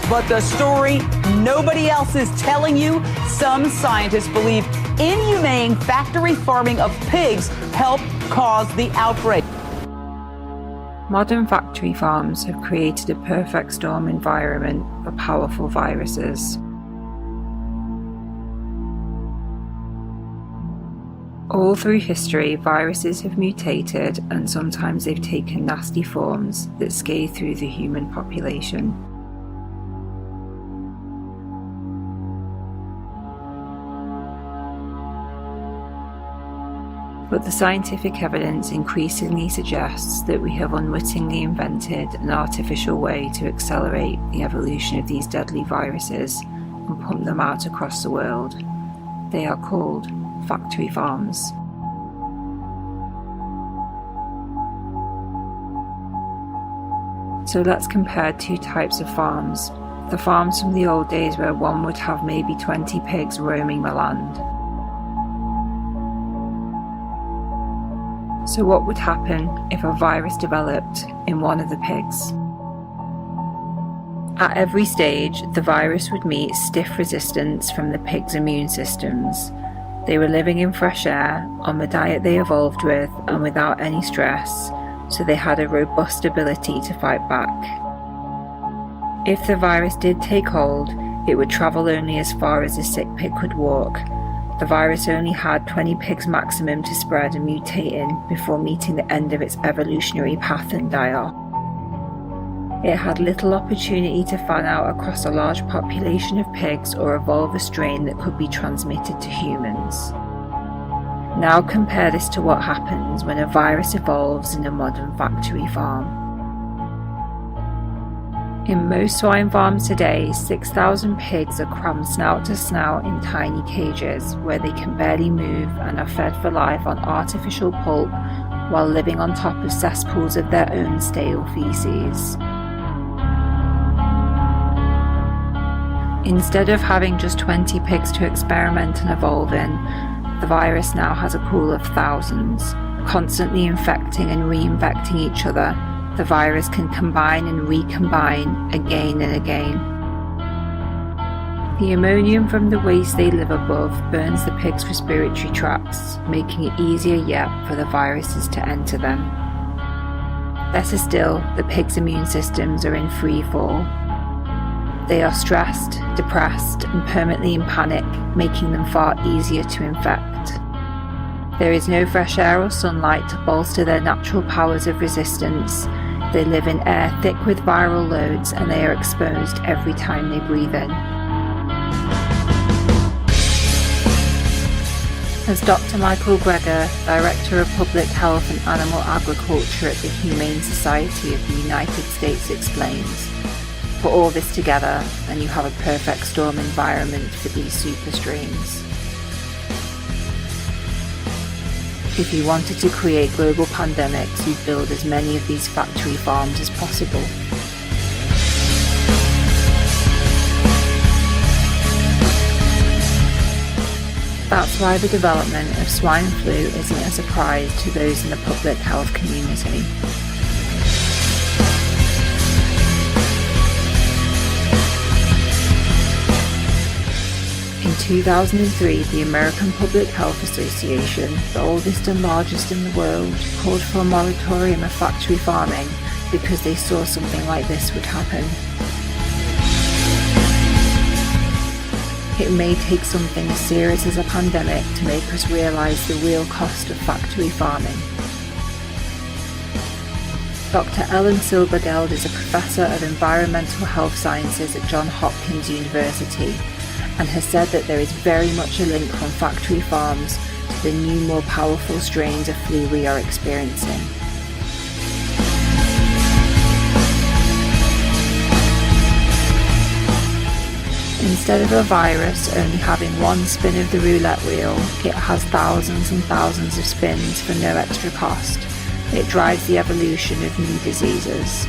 But the story nobody else is telling you, some scientists believe inhumane factory farming of pigs helped cause the outbreak. Modern factory farms have created a perfect storm environment for powerful viruses. All through history, viruses have mutated, and sometimes they've taken nasty forms that scathe through the human population. But the scientific evidence increasingly suggests that we have unwittingly invented an artificial way to accelerate the evolution of these deadly viruses and pump them out across the world. They are called factory farms. So let's compare two types of farms. The farms from the old days where one would have maybe 20 pigs roaming the land. So what would happen if a virus developed in one of the pigs? At every stage, the virus would meet stiff resistance from the pigs' immune systems. They were living in fresh air, on the diet they evolved with, and without any stress, so they had a robust ability to fight back. If the virus did take hold, it would travel only as far as a sick pig could walk. The virus only had 20 pigs maximum to spread and mutate in before meeting the end of its evolutionary path and die off. It had little opportunity to fan out across a large population of pigs or evolve a strain that could be transmitted to humans. Now compare this to what happens when a virus evolves in a modern factory farm. In most swine farms today, 6,000 pigs are crammed snout to snout in tiny cages where they can barely move and are fed for life on artificial pulp while living on top of cesspools of their own stale feces. Instead of having just 20 pigs to experiment and evolve in, the virus now has a pool of thousands. Constantly infecting and reinfecting each other, the virus can combine and recombine again and again. The ammonium from the waste they live above burns the pigs' respiratory tracts, making it easier yet for the viruses to enter them. Better still, the pigs' immune systems are in free fall. They are stressed, depressed, and permanently in panic, making them far easier to infect. There is no fresh air or sunlight to bolster their natural powers of resistance. They live in air thick with viral loads, and they are exposed every time they breathe in. As Dr. Michael Greger, Director of Public Health and Animal Agriculture at the Humane Society of the United States explains, put all this together and you have a perfect storm environment for these super strains. If you wanted to create global pandemics, you'd build as many of these factory farms as possible. That's why the development of swine flu isn't a surprise to those in the public health community. In 2003, the American Public Health Association, the oldest and largest in the world, called for a moratorium of factory farming because they saw something like this would happen. It may take something as serious as a pandemic to make us realise the real cost of factory farming. Dr. Ellen Silbergeld is a professor of environmental health sciences at Johns Hopkins University and has said that there is very much a link from factory farms to the new, more powerful strains of flu we are experiencing. Instead of a virus only having one spin of the roulette wheel, it has thousands and thousands of spins for no extra cost. It drives the evolution of new diseases.